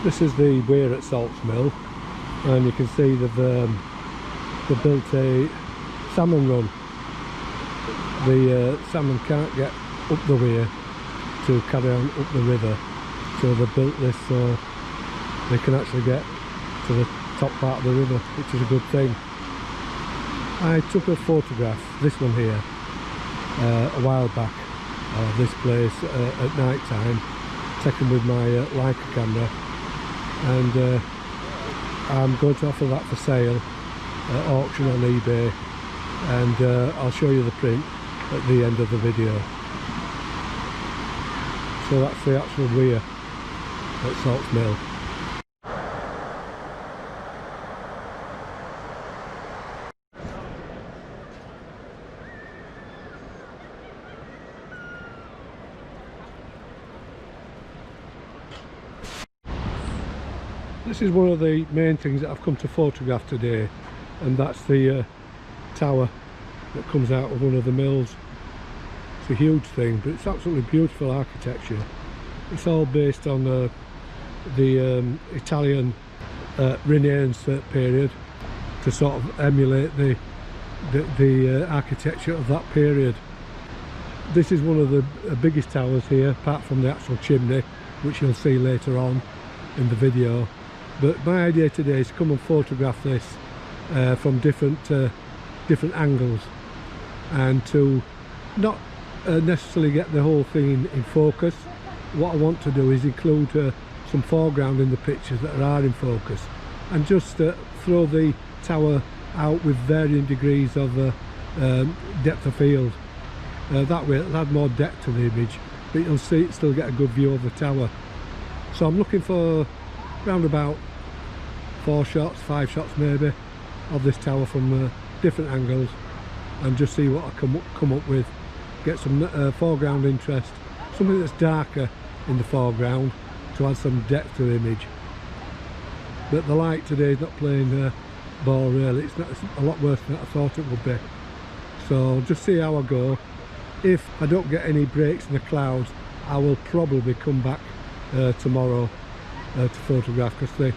This is the weir at Salt's Mill, and you can see they've built a salmon run. The salmon can't get up the weir to carry on up the river, so they've built this so they can actually get to the top part of the river, which is a good thing. I took a photograph, this one here, a while back, of this place at night time, taken with my Leica camera, and I'm going to offer that for sale at auction on eBay, and I'll show you the print at the end of the video. So that's the actual weir at Salt's Mill. This is one of the main things that I've come to photograph today, and that's the tower that comes out of one of the mills. It's a huge thing, but it's absolutely beautiful architecture. It's all based on the Italian Renaissance period, to sort of emulate the architecture of that period. This is one of the biggest towers here, apart from the actual chimney, which you'll see later on in the video. But my idea today is to come and photograph this from different angles, and to not necessarily get the whole thing in focus. What I want to do is include some foreground in the pictures that are in focus, and just throw the tower out with varying degrees of depth of field. That way it'll add more depth to the image, but you'll still get a good view of the tower. So I'm looking for around about 4 shots, 5 shots maybe, of this tower from different angles, and just see what I come up with. Get some foreground interest, something that's darker in the foreground to add some depth to the image. But the light today is not playing ball really. It's a lot worse than I thought it would be. So just see how I go. If I don't get any breaks in the clouds, I will probably come back tomorrow to photograph, because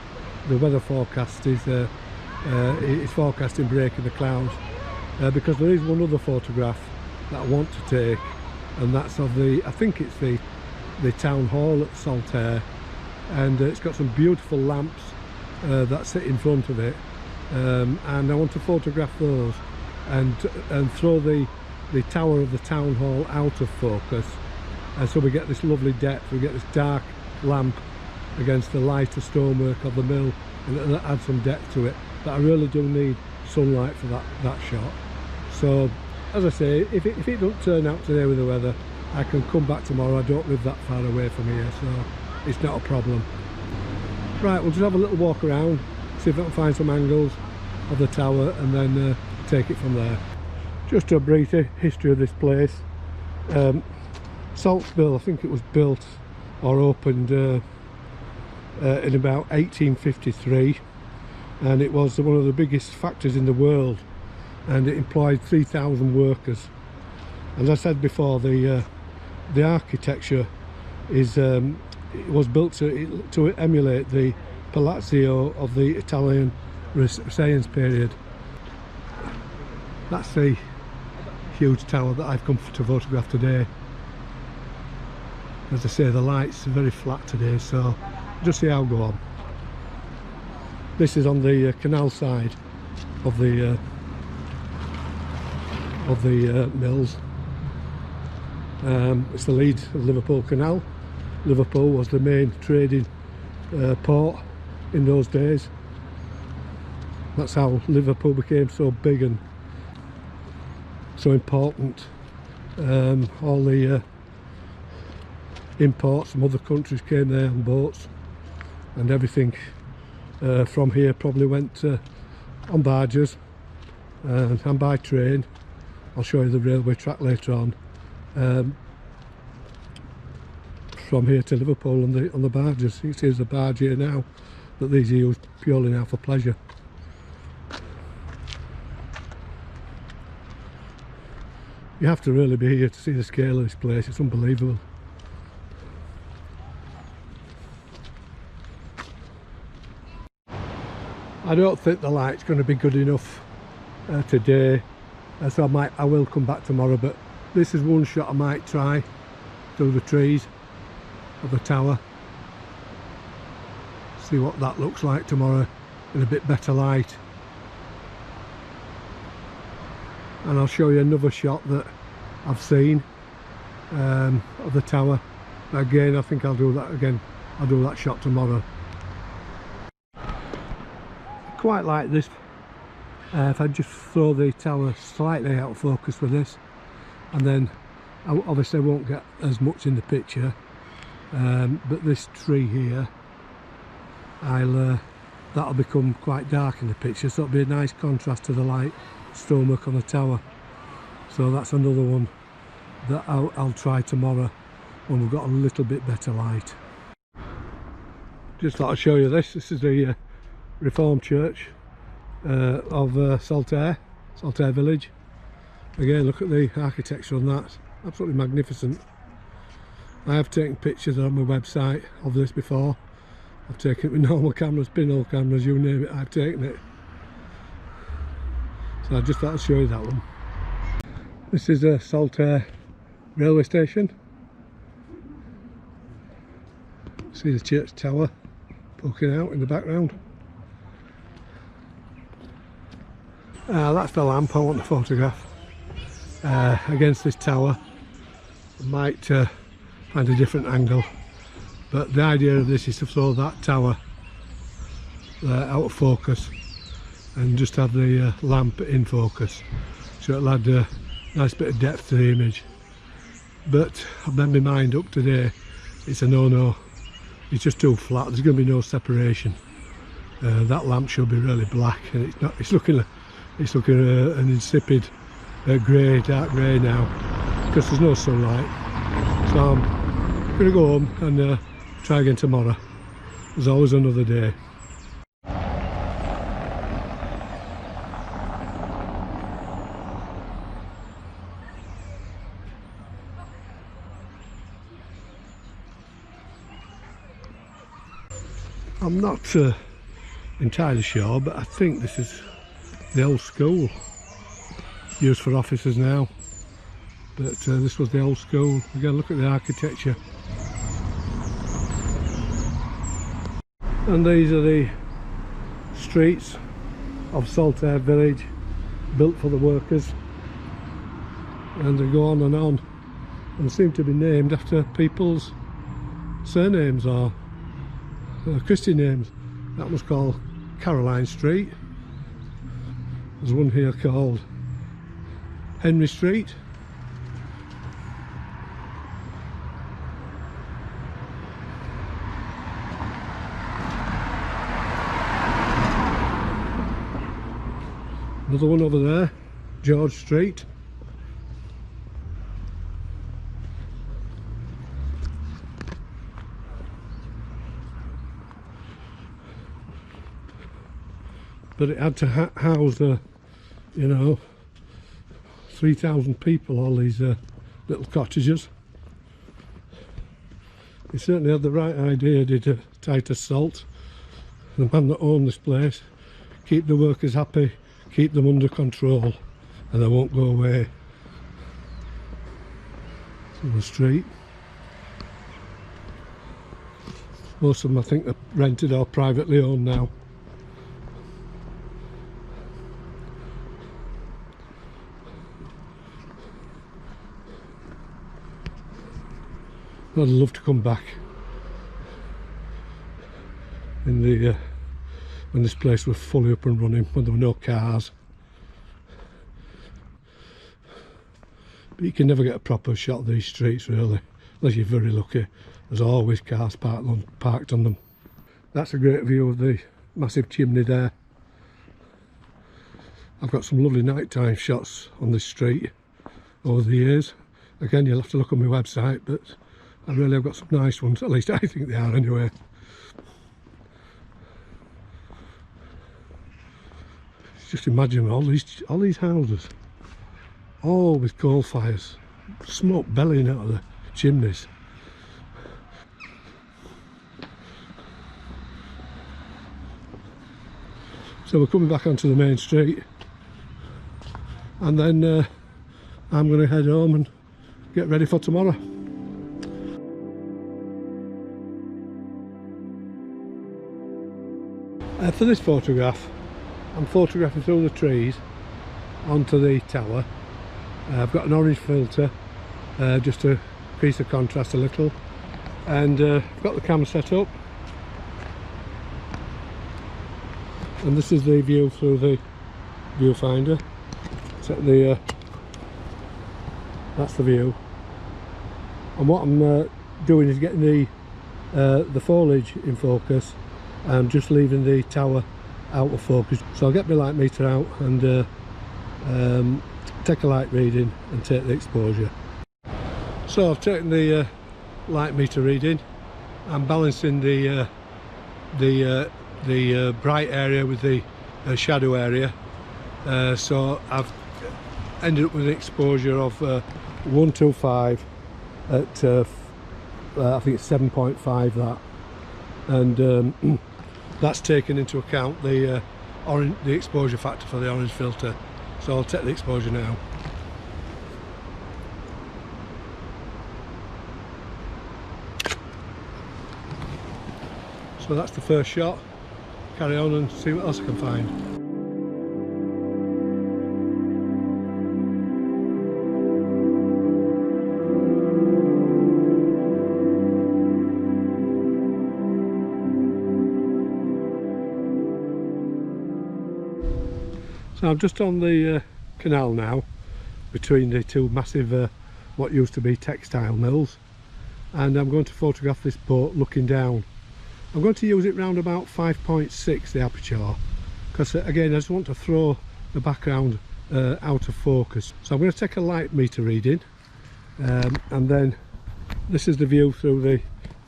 the weather forecast is forecasting break in the clouds, because there is one other photograph that I want to take, and that's of I think it's the town hall at Saltaire, and it's got some beautiful lamps that sit in front of it, and I want to photograph those and throw the tower of the town hall out of focus, and so we get this lovely depth. We get this dark lamp against the lighter stonework of the mill, and that adds some depth to it. But I really do need sunlight for that shot. So as I say, if it don't turn out today with the weather, I can come back tomorrow. I don't live that far away from here, so it's not a problem. Right, we'll just have a little walk around, see if I can find some angles of the tower, and then take it from there. Just a brief history of this place. Salt's Mill, I think it was built or opened in about 1853, and it was one of the biggest factories in the world, and it employed 3,000 workers. As I said before, the architecture is it was built to emulate the palazzo of the Italian Renaissance period. That's the huge tower that I've come to photograph today. As I say, the lights are very flat today, so just see how I go on. This is on the canal side of the mills. It's the lead of Liverpool Canal. Liverpool was the main trading port in those days. That's how Liverpool became so big and so important. All the imports from other countries came there on boats, and everything from here probably went on barges and by train. I'll show you the railway track later on. From here to Liverpool on the barges. You can see there's a barge here now, but these are used purely now for pleasure. You have to really be here to see the scale of this place. It's unbelievable. I don't think the light's going to be good enough today, so I will come back tomorrow, but this is one shot I might try through the trees of the tower. See what that looks like tomorrow in a bit better light. And I'll show you another shot that I've seen of the tower. But again, I think I'll do that again. I'll do that shot tomorrow. I quite like this. If I just throw the tower slightly out of focus with this, and then obviously I won't get as much in the picture, but this tree here, that'll become quite dark in the picture, so it'll be a nice contrast to the light stonework on the tower. So that's another one that I'll try tomorrow when we've got a little bit better light. Just thought I'd show you this. This is the Reformed Church of Saltaire Village. Again, look at the architecture on that. Absolutely magnificent. I have taken pictures on my website of this before. I've taken it with normal cameras, pinhole cameras, you name it, I've taken it. So I just thought I'd show you that one. This is a Saltaire railway station. See the church tower poking out in the background. That's the lamp I want to photograph against this tower. I might find a different angle, but the idea of this is to throw that tower out of focus and just have the lamp in focus, so it'll add a nice bit of depth to the image. But I've made my mind up today, it's a no-no. It's just too flat, there's going to be no separation. That lamp should be really black, and it's not. It's looking an insipid grey, dark grey now, because there's no sunlight. So I'm going to go home and try again tomorrow. There's always another day. I'm not entirely sure, but I think this is the old school used for offices now, but this was the old school. Again, look at the architecture. And these are the streets of Saltaire Village, built for the workers, and they go on and seem to be named after people's surnames or Christian names. That was called Caroline Street. There's one here called Henry Street. Another one over there, George Street. But it had to house, you know, 3,000 people, all these little cottages. He certainly had the right idea, did Titus Salt, the man that owned this place. Keep the workers happy, keep them under control, and they won't go away. It's on the street. Most of them, I think, are rented or privately owned now. I'd love to come back in the when this place was fully up and running, when there were no cars. But you can never get a proper shot of these streets really, unless you're very lucky. There's always cars parked on them. That's a great view of the massive chimney there. I've got some lovely nighttime shots on this street over the years. Again, you'll have to look on my website, but I really have got some nice ones, at least I think they are anyway. Just imagine all these houses, all with coal fires, smoke bellying out of the chimneys. So we're coming back onto the main street, and then I'm going to head home and get ready for tomorrow. For this photograph, I'm photographing through the trees onto the tower. I've got an orange filter just to increase the contrast a little, and I've got the camera set up, and this is the view through the viewfinder. Set the that's the view, and what I'm doing is getting the foliage in focus and just leaving the tower out of focus. So I'll get my light meter out and take a light reading and take the exposure. So I've taken the light meter reading. I'm balancing the bright area with the shadow area. So I've ended up with an exposure of 125 at I think it's 7.5 that, and that's taken into account the exposure factor for the orange filter. So I'll take the exposure now. So that's the first shot. Carry on and see what else I can find. So I'm just on the canal now, between the two massive what used to be textile mills, and I'm going to photograph this boat looking down. I'm going to use it round about 5.6, the aperture, because again I just want to throw the background out of focus. So I'm going to take a light meter reading, and then this is the view through the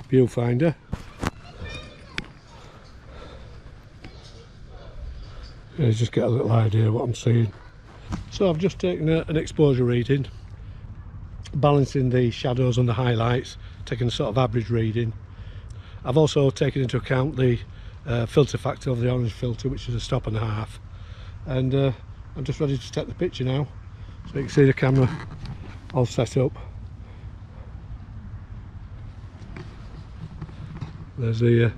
viewfinder. Just get a little idea of what I'm seeing. So I've just taken an exposure reading, balancing the shadows and the highlights, taking a sort of average reading. I've also taken into account the filter factor of the orange filter, which is a stop and a half, and I'm just ready to take the picture now, so you can see the camera all set up. There's the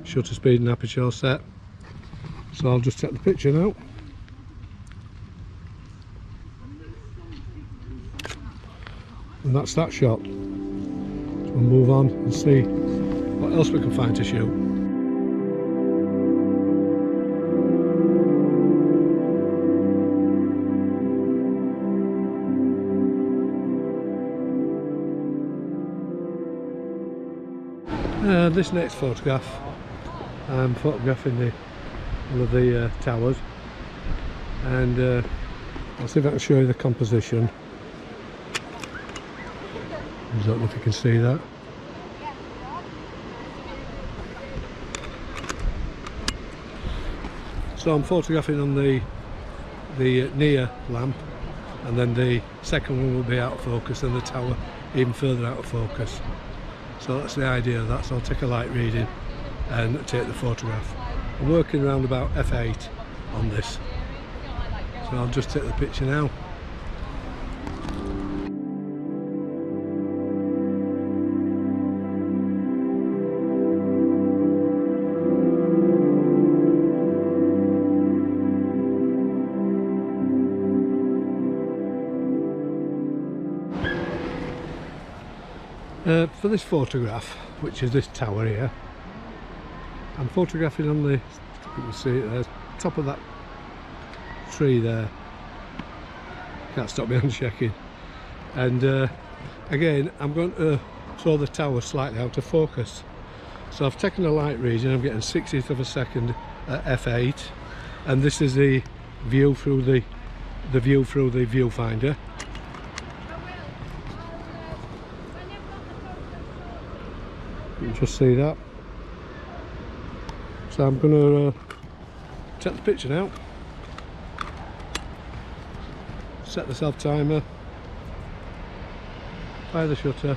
shutter speed and aperture set. So I'll just take the picture now. And that's that shot. So we'll move on and see what else we can find to shoot. This next photograph, I'm photographing one of the towers, and I'll see if I can show you the composition. I don't know if you can see that. So I'm photographing on the near lamp, and then the second one will be out of focus and the tower even further out of focus. So that's the idea of that. So I'll take a light reading and take the photograph. I'm working around about f8 on this, so I'll just take the picture now. For this photograph, which is this tower here, I'm photographing on the, you can see it there, top of that tree there. Can't stop me on checking. And again, I'm going to throw the tower slightly out of focus. So I've taken a light reading. I'm getting 60th of a second at f8, and this is the view through the viewfinder. You can just see that. So I'm going to take the picture now, set the self timer, fire the shutter,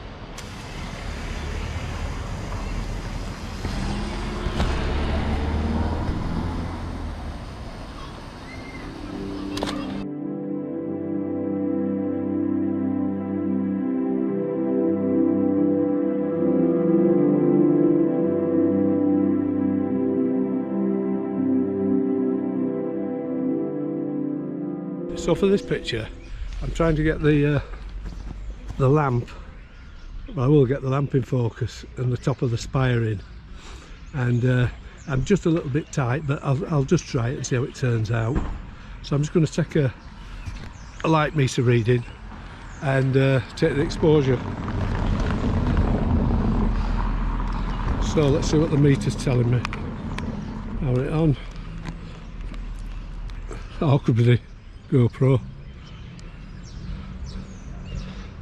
So for this picture, I'm trying to get the lamp. Well, I will get the lamp in focus and the top of the spire in, and I'm just a little bit tight, but I'll just try it and see how it turns out. So I'm just going to take a light meter reading and take the exposure. So let's see what the meter's telling me. Power it on. Oh, could be the GoPro.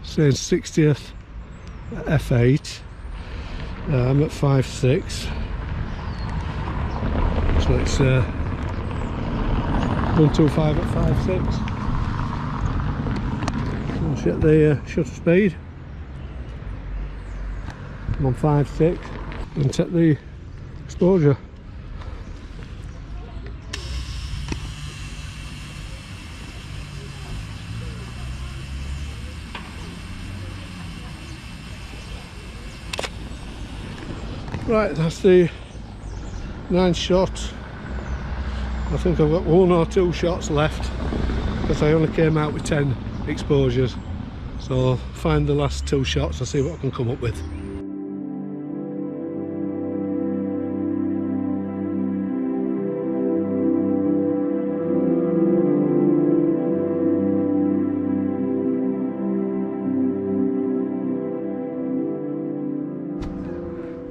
Saying 60th f8. I'm at 5.6. So it's 125 at 5.6. I'll set the shutter speed. I'm on 5.6 and set the exposure. Right, that's the 9 shots. I think I've got 1 or 2 shots left because I only came out with 10 exposures. So I'll find the last 2 shots and see what I can come up with.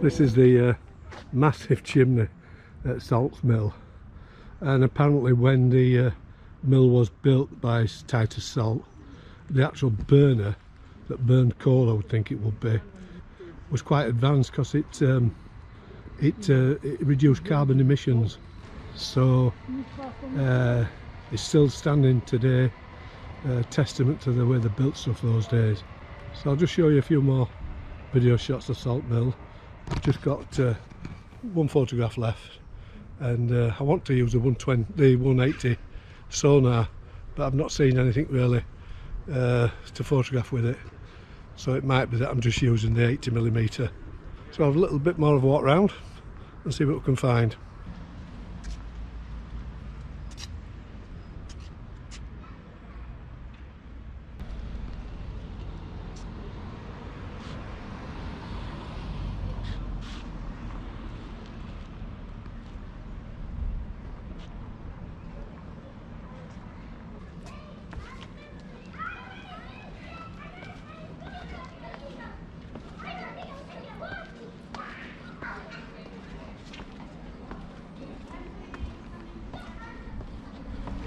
This is the massive chimney at Salt's Mill, and apparently when the mill was built by Titus Salt, the actual burner that burned coal, I would think it would be, was quite advanced because it reduced carbon emissions. So it's still standing today, testament to the way they built stuff those days. So I'll just show you a few more video shots of Salt Mill. I've just got 1 photograph left, and I want to use the 180 Sonnar, but I've not seen anything really to photograph with it, so it might be that I'm just using the 80mm. So I'll have a little bit more of a walk round and see what we can find.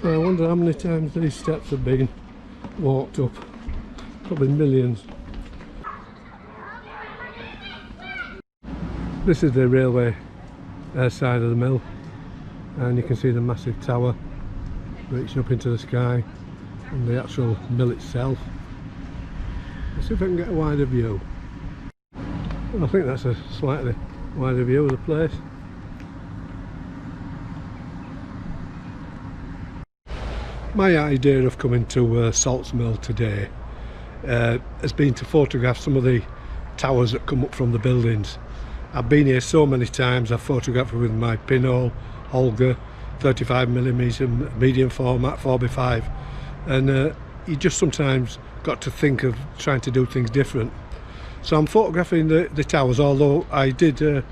I wonder how many times these steps have been walked up. Probably millions. This is the railway side of the mill, and you can see the massive tower reaching up into the sky and the actual mill itself. Let's see if I can get a wider view. I think that's a slightly wider view of the place. My idea of coming to Salt's Mill today has been to photograph some of the towers that come up from the buildings. I've been here so many times. I've photographed with my pinhole, Holger, 35mm medium format 4x5, and you just sometimes got to think of trying to do things different. So I'm photographing the towers, although I couldn't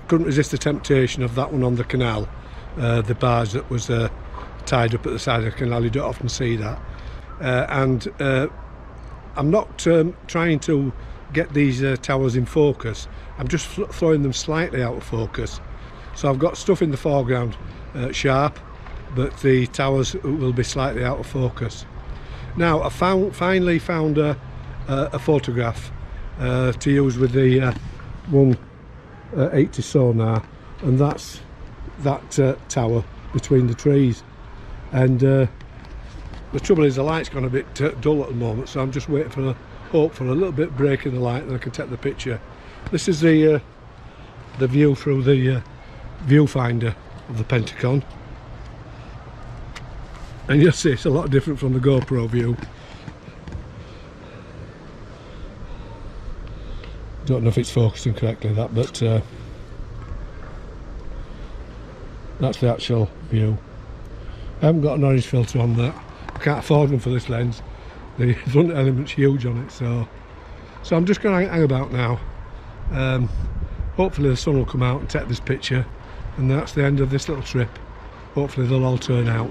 resist the temptation of that one on the canal, the barge that was tied up at the side of the canal. You don't often see that, and I'm not trying to get these towers in focus. I'm just throwing them slightly out of focus. So I've got stuff in the foreground sharp, but the towers will be slightly out of focus. Now I finally found a photograph to use with the 180 Sonnar, and that's that tower between the trees. And the trouble is the light's gone a bit dull at the moment, so I'm just waiting for a little bit break in the light, and I can take the picture. This is the view through the viewfinder of the Pentacon, and you'll see it's a lot different from the GoPro view. Don't know if it's focusing correctly, that, but that's the actual view. I haven't got an orange filter on that. I can't afford them for this lens. The front element's huge on it, so I'm just going to hang about now. Hopefully the sun will come out and take this picture, and that's the end of this little trip. Hopefully they'll all turn out.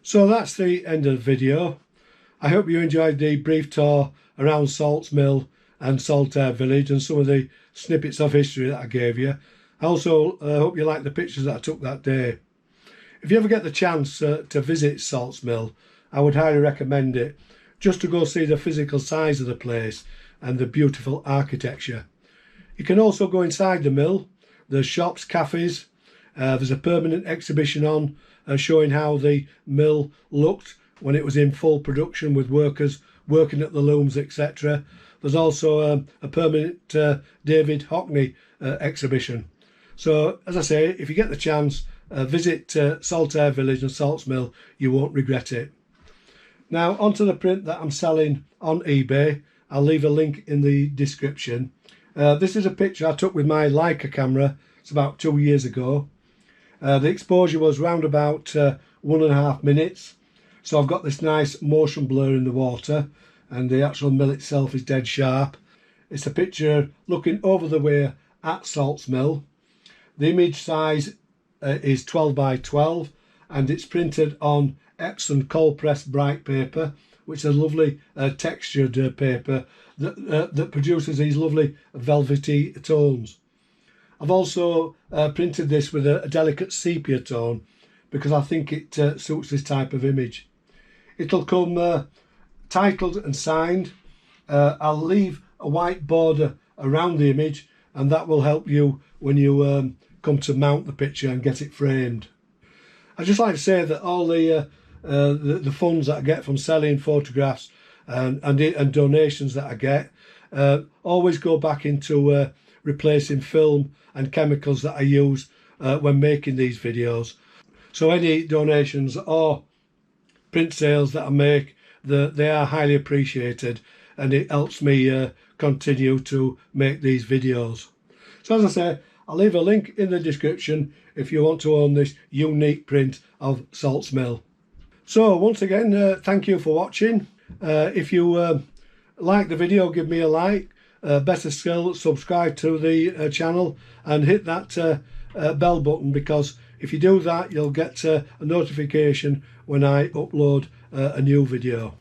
So that's the end of the video. I hope you enjoyed the brief tour around Salts Mill and Saltaire Village and some of the snippets of history that I gave you. I also hope you liked the pictures that I took that day. If you ever get the chance to visit Salts Mill, I would highly recommend it, just to go see the physical size of the place and the beautiful architecture. You can also go inside the mill. There's shops, cafes, there's a permanent exhibition on showing how the mill looked when it was in full production with workers working at the looms, etc. There's also a permanent David Hockney exhibition. So as I say, if you get the chance, visit Saltaire Village and Salts Mill. You won't regret it. Now onto the print that I'm selling on eBay. I'll leave a link in the description. This is a picture I took with my Leica camera. It's about 2 years ago. The exposure was round about 1.5 minutes, so I've got this nice motion blur in the water, and the actual mill itself is dead sharp. It's a picture looking over the weir at Salts Mill. The image size is 12 by 12, and it's printed on Epsom cold pressed bright paper, which is a lovely textured paper that produces these lovely velvety tones. I've also printed this with a delicate sepia tone because I think it suits this type of image. It'll come titled and signed. I'll leave a white border around the image, and that will help you when you come to mount the picture and get it framed. I'd just like to say that all the funds that I get from selling photographs and donations that I get always go back into replacing film and chemicals that I use when making these videos. So any donations or print sales that I make, they are highly appreciated, and it helps me continue to make these videos. So as I say, I'll leave a link in the description if you want to own this unique print of Salts Mill. So once again, thank you for watching. If you like the video, give me a like. Better still, subscribe to the channel and hit that bell button, because if you do that, you'll get a notification when I upload a new video.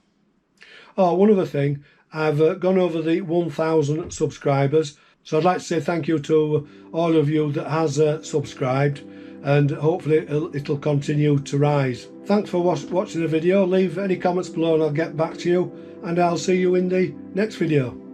Oh, one other thing, I've gone over the 1,000 subscribers, so I'd like to say thank you to all of you that has subscribed, and hopefully it'll continue to rise. Thanks for watching the video. Leave any comments below and I'll get back to you, and I'll see you in the next video.